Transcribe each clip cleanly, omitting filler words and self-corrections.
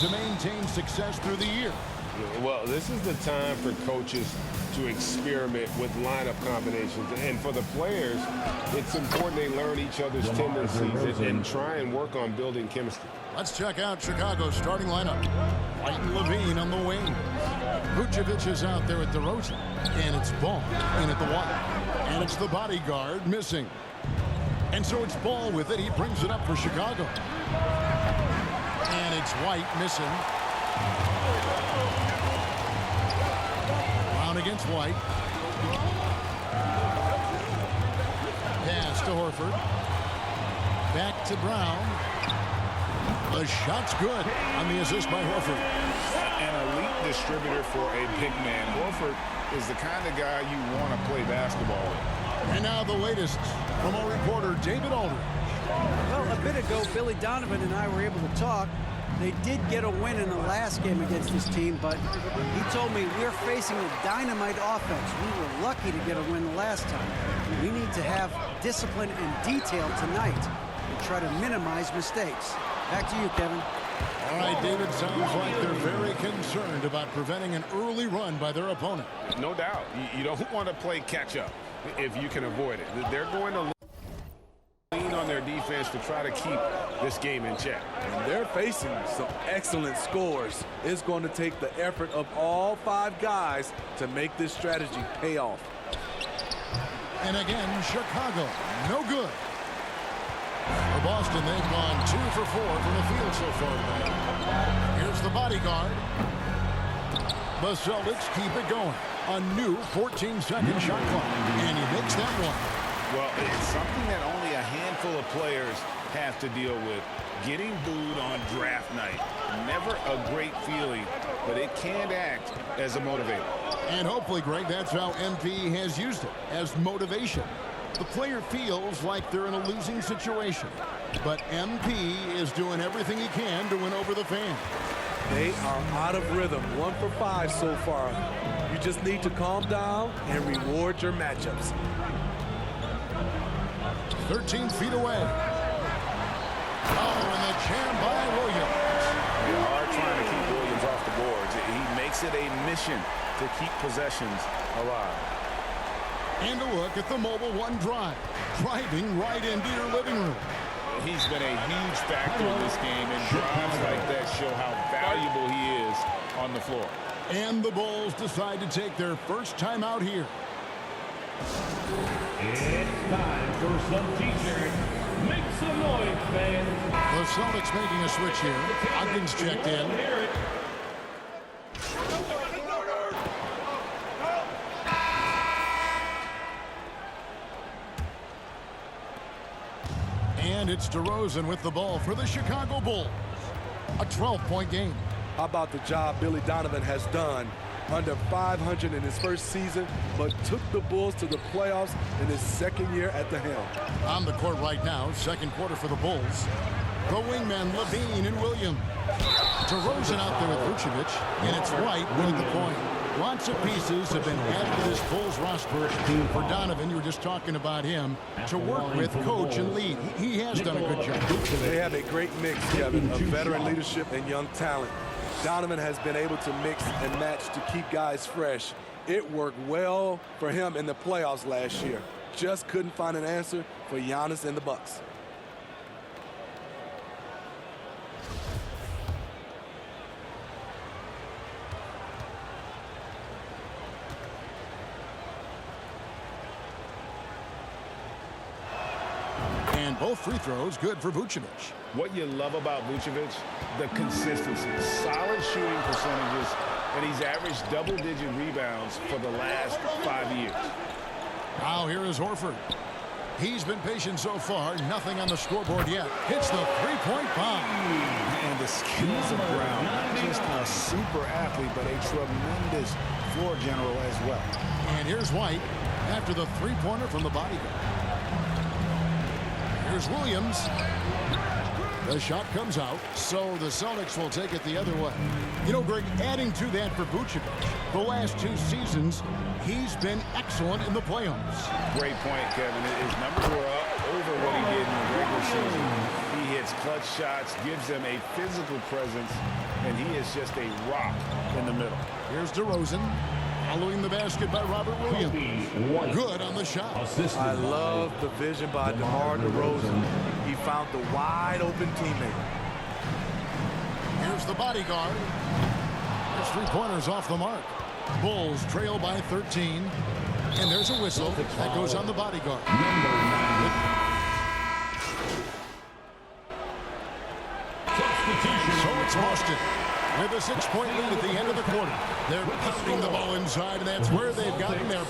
to maintain success through the year? Well, this is the time for coaches to experiment with lineup combinations. And for the players, it's important they learn each other's tendencies and try and work on building chemistry. Let's check out Chicago's starting lineup. White and Levine on the wing. Vucevic is out there at DeRozan. And it's Ball in at the one. And it's the bodyguard missing. And so it's Ball with it. He brings it up for Chicago. And it's White missing. Brown against White. Pass to Horford. Back to Brown. The shot's good on the assist by Horford. An elite distributor for a big man. Horford is the kind of guy you want to play basketball with. And now the latest from our reporter, David Aldridge. Well, a bit ago, Billy Donovan and I were able to talk. They did get a win in the last game against this team, but he told me we're facing a dynamite offense. We were lucky to get a win the last time. We need to have discipline and detail tonight and try to minimize mistakes. Back to you, Kevin. All right, David, sounds like they're very concerned about preventing an early run by their opponent. No doubt. You don't want to play catch-up if you can avoid it. They're going to lean on their defense to try to keep this game in check. And they're facing some excellent scores. It's going to take the effort of all five guys to make this strategy pay off. And again, Chicago, no good. For Boston, they've gone 2 for 4 from the field so far tonight. Here's the bodyguard. The Celtics keep it going. A new 14-second shot clock. And he makes that one. Well, it's something that only a handful of players have to deal with. Getting booed on draft night. Never a great feeling, but it can act as a motivator. And hopefully, Greg, that's how MP has used it, as motivation. The player feels like they're in a losing situation, but MP is doing everything he can to win over the fans. They are out of rhythm. 1 for 5 so far. You just need to calm down and reward your matchups. 13 feet away. Oh, and the jam by Williams. They are trying to keep Williams off the boards. He makes it a mission to keep possessions alive. And a look at the Mobile One drive. Driving right into your living room. He's been a huge factor in this game, and drives like that show how valuable he is on the floor. And the Bulls decide to take their first time out here. It's time for some t-shirts. Make some noise, fans. The Celtics making a switch here. Huggins checked in. And it's DeRozan with the ball for the Chicago Bulls. A 12-point game. How about the job Billy Donovan has done? Under 500 in his first season, but took the Bulls to the playoffs in his second year at the helm. On the court right now, second quarter for the Bulls. The wingmen, Levine and Williams. DeRozan out there with Vucevic, and it's White with the point. Lots of pieces have been added to this Bulls roster for Donovan. You were just talking about him to work with, coach, and lead. He has done a good job. They have a great mix, Kevin, of veteran leadership and young talent. Donovan has been able to mix and match to keep guys fresh. It worked well for him in the playoffs last year. Just couldn't find an answer for Giannis and the Bucks. And both free throws good for Vucevic. What you love about Vucevic, the consistency, solid shooting percentages, and he's averaged double-digit rebounds for the last 5 years. Now here is Horford. He's been patient so far. Nothing on the scoreboard yet. Hits the three-point bomb. And the skills of Brown, not just a super athlete, but a tremendous floor general as well. And here's White after the three-pointer from the bodyguard. Here's Williams. The shot comes out, so the Celtics will take it the other way. You know, Greg, adding to that for Vucevic, the last 2 seasons, he's been excellent in the playoffs. Great point, Kevin. His numbers were up over what he did in the regular season. He hit makes clutch shots, gives them a physical presence, and he is just a rock in the middle. Here's DeRozan. Following the basket by Robert Williams. Good on the shot. I love the vision by DeMar DeRozan. He found the wide open teammate. Here's the bodyguard. There's 3 pointers off the mark. Bulls trail by 13. And there's a whistle that goes on the bodyguard. So it's Boston with a 6-point lead at the end of the quarter. They're pounding the ball inside, and that's where they've gotten their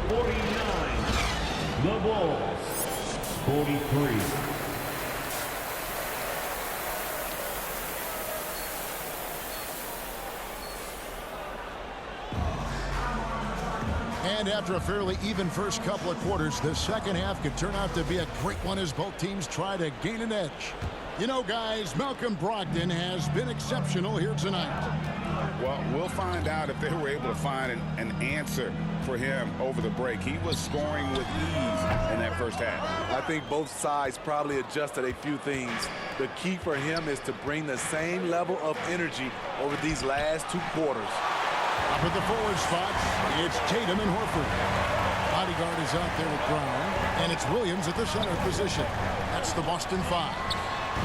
49. The Bulls. 43. And after a fairly even first couple of quarters, the second half could turn out to be a great one as both teams try to gain an edge. You know, guys, Malcolm Brogdon has been exceptional here tonight. Well, we'll find out if they were able to find an answer for him over the break. He was scoring with ease in that first half. I think both sides probably adjusted a few things. The key for him is to bring the same level of energy over these last 2 quarters. Up at the forward spots, it's Tatum and Horford. Bodyguard is out there with Brown, and it's Williams at the center position. That's the Boston 5.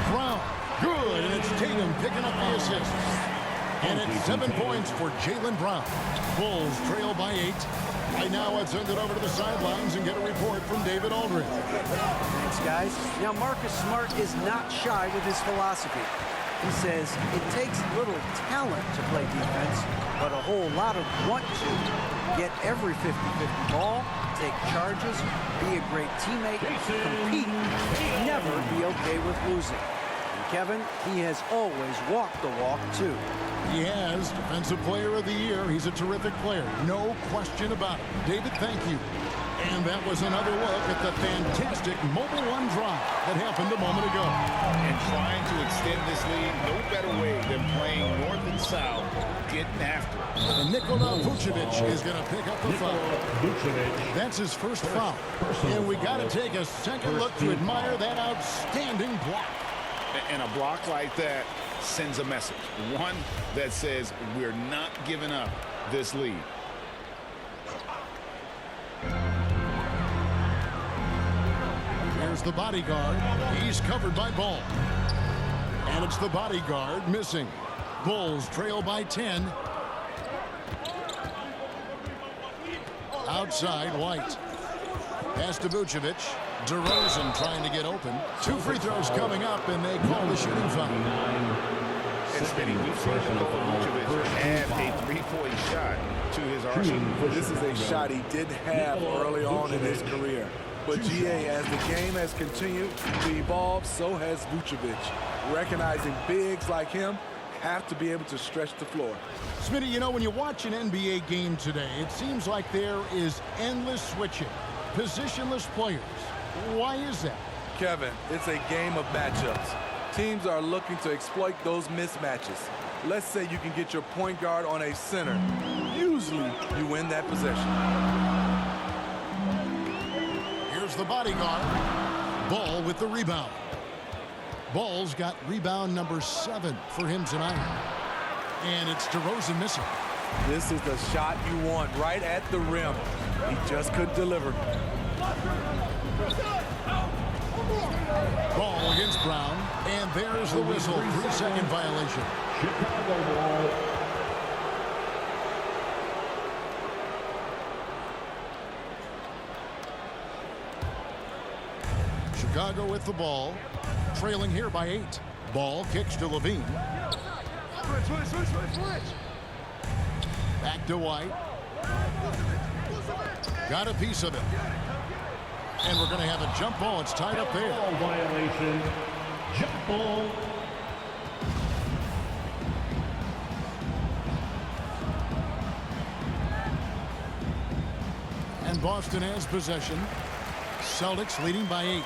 Brown, good, and it's Tatum picking up the assist. And it's 7 points for Jaylen Brown. Bulls trail by 8. Right now, let's send it over to the sidelines and get a report from David Aldridge. Thanks, guys. Now, Marcus Smart is not shy with his philosophy. He says it takes little talent to play defense, but a whole lot of want to. Get every 50-50 ball, take charges, be a great teammate, compete, and never be okay with losing. And Kevin, he has always walked the walk, too. He has Defensive Player of the Year. He's a terrific player. No question about it. David, thank you. And that was another look at the fantastic Mobile One drive that happened a moment ago. And trying to extend this lead, no better way than playing north and south, getting after it. And Nikola Vucevic is going to pick up the foul. That's his first foul. And we got to take a second look to admire that outstanding block. And a block like that sends a message. One that says we're not giving up this lead. Here's the bodyguard. He's covered by Ball. And it's the bodyguard missing. Bulls trail by 10. Outside, White. Pass to Vucevic. DeRozan trying to get open. 2 free throws coming up, and they call the shooting foul. And Smitty, we've seen Vucevic add a 3-point shot to his arsenal. This is a shot he didn't have early on in his career. But GA, as the game has continued to evolve, so has Vucevic. Recognizing bigs like him have to be able to stretch the floor. Smitty, you know, when you watch an NBA game today, it seems like there is endless switching, positionless players. Why is that? Kevin, it's a game of matchups. Teams are looking to exploit those mismatches. Let's say you can get your point guard on a center. Usually, you win that possession. Here's the bodyguard. Ball with the rebound. Ball's got rebound number 7 for him tonight. And it's DeRozan missing. This is the shot you want right at the rim. He just couldn't deliver. Ball against Brown. And there's the whistle. 3-second violation. Chicago ball. Chicago with the ball. Trailing here by 8. Ball kicks to Levine. Back to White. Got a piece of it. And we're going to have a jump ball. It's tied up there. Ball violation. Jump ball. And Boston has possession. Celtics leading by 8.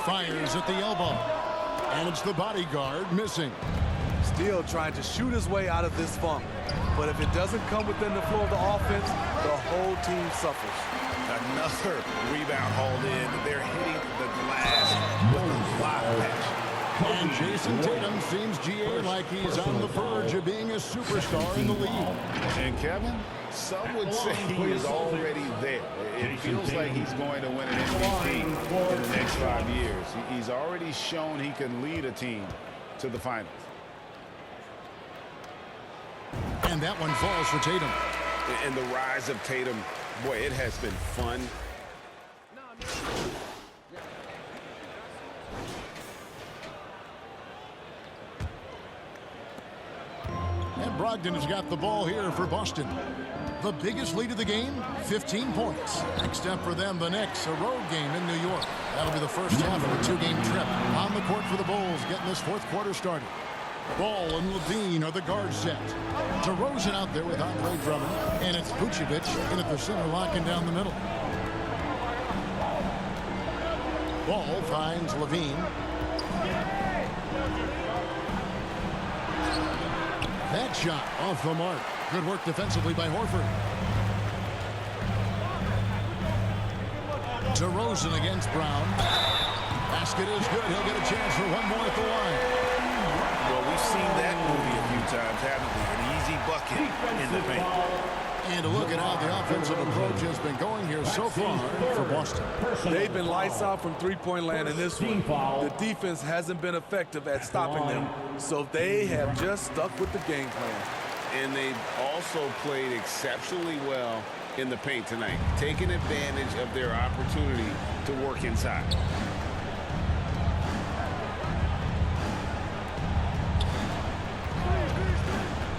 Fires at the elbow. And it's the bodyguard missing. Still trying to shoot his way out of this funk. But if it doesn't come within the flow of the offense, the whole team suffers. Another rebound hauled in. They're hitting the glass with a lot of passion. And Jason Tatum seems, GA, like he's on the verge of being a superstar in the league. And Kevin, some would say he is already there. It feels like he's going to win an MVP in the next 5 years. He's already shown he can lead a team to the finals. And that one falls for Tatum. And the rise of Tatum, boy, it has been fun. And Brogdon has got the ball here for Boston. The biggest lead of the game, 15 points. Next up for them, the Knicks, a road game in New York. That'll be the first half of a two-game trip. On the court for the Bulls, getting this fourth quarter started. Ball and Levine are the guard set. DeRozan out there with Andre Drummond. And it's Vucevic in at the center, locking down the middle. Ball finds Levine. That shot off the mark. Good work defensively by Horford. DeRozan against Brown. Basket is good. He'll get a chance for one more at the line. Well, we've seen that movie a few times, haven't we? An easy bucket in the paint. And to look at how the offensive approach has been going here so far for Boston. They've been lights out from three-point land in this one. The defense hasn't been effective at stopping them, so they have just stuck with the game plan. And they've also played exceptionally well in the paint tonight, taking advantage of their opportunity to work inside.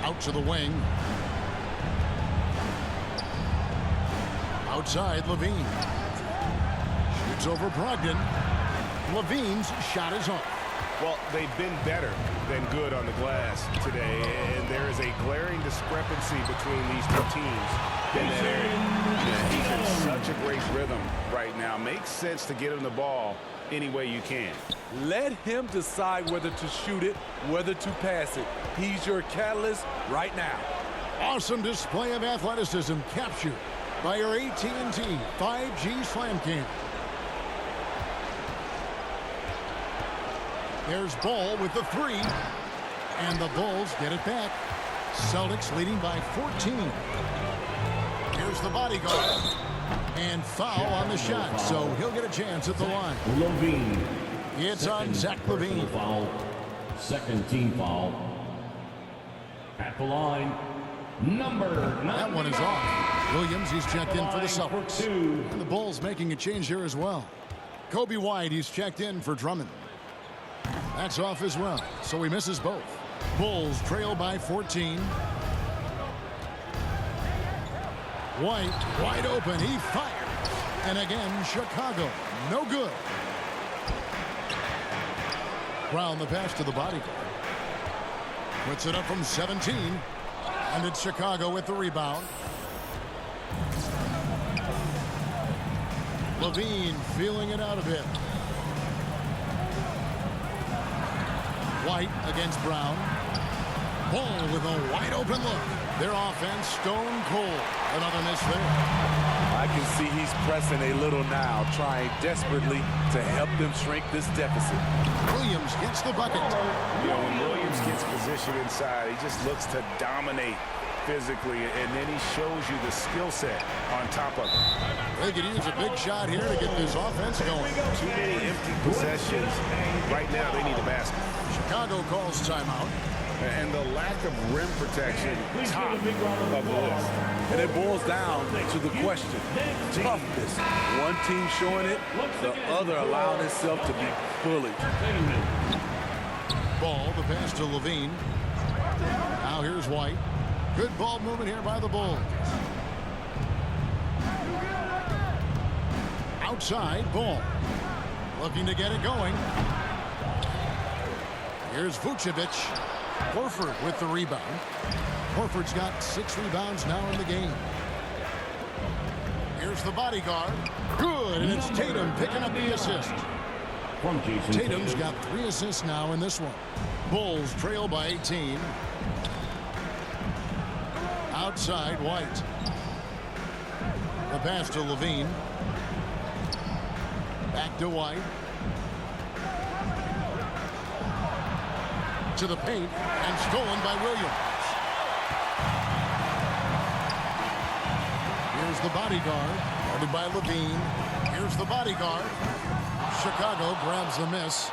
Out to the wing. Outside, Levine. Shoots over Brogdon. Levine's shot is off. Well, they've been better than good on the glass today, and there is a glaring discrepancy between these two teams in that area. He's in such a great rhythm right now. Makes sense to get him the ball any way you can. Let him decide whether to shoot it, whether to pass it. He's your catalyst right now. Awesome display of athleticism captured by your AT&T 5G Slam Cam. There's Ball with the three. And the Bulls get it back. Celtics leading by 14. Here's the bodyguard. And foul on the shot, so he'll get a chance at the line. Levine. It's on Zach Levine. Foul. Second team foul. At the line, number 9. That one is off. Williams, he's checked in for the Celtics. And the Bulls making a change here as well. Kobe White, he's checked in for Drummond. That's off as well, so he misses both. Bulls trail by 14. White, wide open, he fires. And again, Chicago, no good. Brown the pass to the bodyguard. Puts it up from 17. And it's Chicago with the rebound. Levine feeling it out a bit. White against Brown. Ball with a wide open look. Their offense stone cold. Another miss there. I can see he's pressing a little now, trying desperately to help them shrink this deficit. Williams gets the bucket. You know, when Williams gets positioned inside, he just looks to dominate physically, and then he shows you the skill set on top of it. They could use a big shot here to get this offense going. Too many empty possessions. Right now, they need a basket. Chicago calls timeout. And the lack of rim protection, top of the list. And it boils down to the question. Toughness. One team showing it, the other allowing itself to be bullied. Ball, the pass to Levine. Now here's White. Good ball movement here by the Bulls. Outside, Ball. Looking to get it going. Here's Vucevic. Horford with the rebound. Horford's got 6 rebounds now in the game. Here's the bodyguard. Good, and it's Tatum picking up the assist. Tatum's got 3 assists now in this one. Bulls trail by 18. Outside, White. The pass to Levine. Back to White. To the paint and stolen by Williams. Here's the bodyguard, guarded by Levine. Here's the bodyguard. Chicago grabs the miss.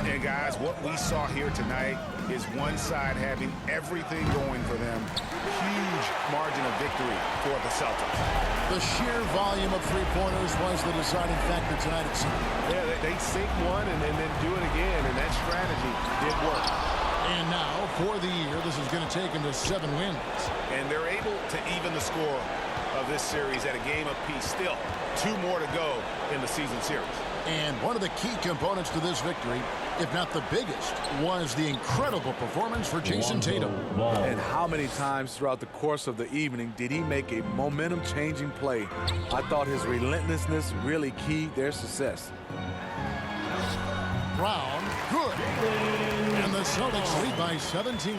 And guys, what we saw here tonight is one side having everything going for them. Huge margin of victory for the Celtics. The sheer volume of three-pointers was the deciding factor tonight, it seemed. Yeah, they sink one and then do it again, and that strategy did work. And now, for the year, this is going to take him to 7 wins. And they're able to even the score of this series at a game apiece. Still, 2 more to go in the season series. And one of the key components to this victory, if not the biggest, was the incredible performance for Jason Tatum. And how many times throughout the course of the evening did he make a momentum-changing play? I thought his relentlessness really keyed their success. Brown, good. And the Celtics lead by 17.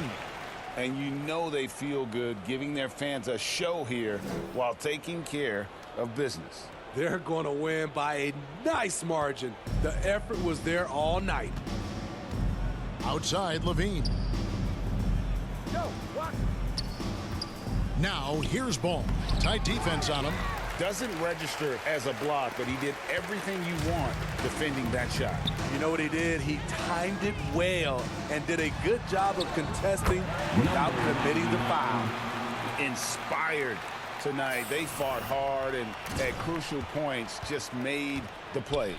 And you know they feel good giving their fans a show here while taking care of business. They're going to win by a nice margin. The effort was there all night. Outside, Levine. Now, here's Ball. Tight defense on him. Doesn't register as a block, but he did everything you want defending that shot. You know what he did? He timed it well and did a good job of contesting without committing the foul. Inspired tonight. They fought hard and at crucial points just made the plays.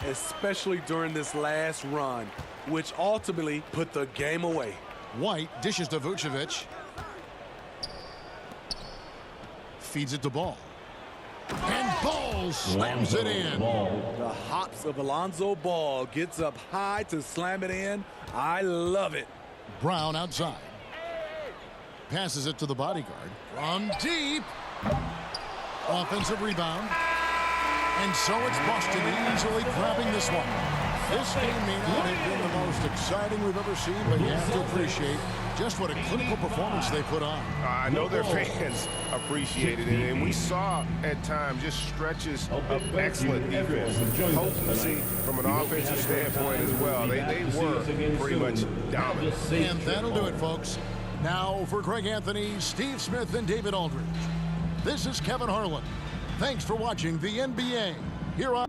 Especially during this last run, which ultimately put the game away. White dishes to Vucevic. Feeds it to Ball. And Ball slams it in. The hops of Alonzo Ball gets up high to slam it in. I love it. Brown outside. Passes it to the bodyguard. From deep. Offensive rebound. And so it's Boston easily grabbing this one. This game may not have been the most exciting we've ever seen, but you have to appreciate just what a clinical performance they put on. I know their fans appreciated it, and we saw at times just stretches of excellent defense. Potency from an offensive standpoint as well. They were pretty much dominant. And that'll do it, folks. Now for Greg Anthony, Steve Smith, and David Aldridge. This is Kevin Harlan. Thanks for watching the NBA here on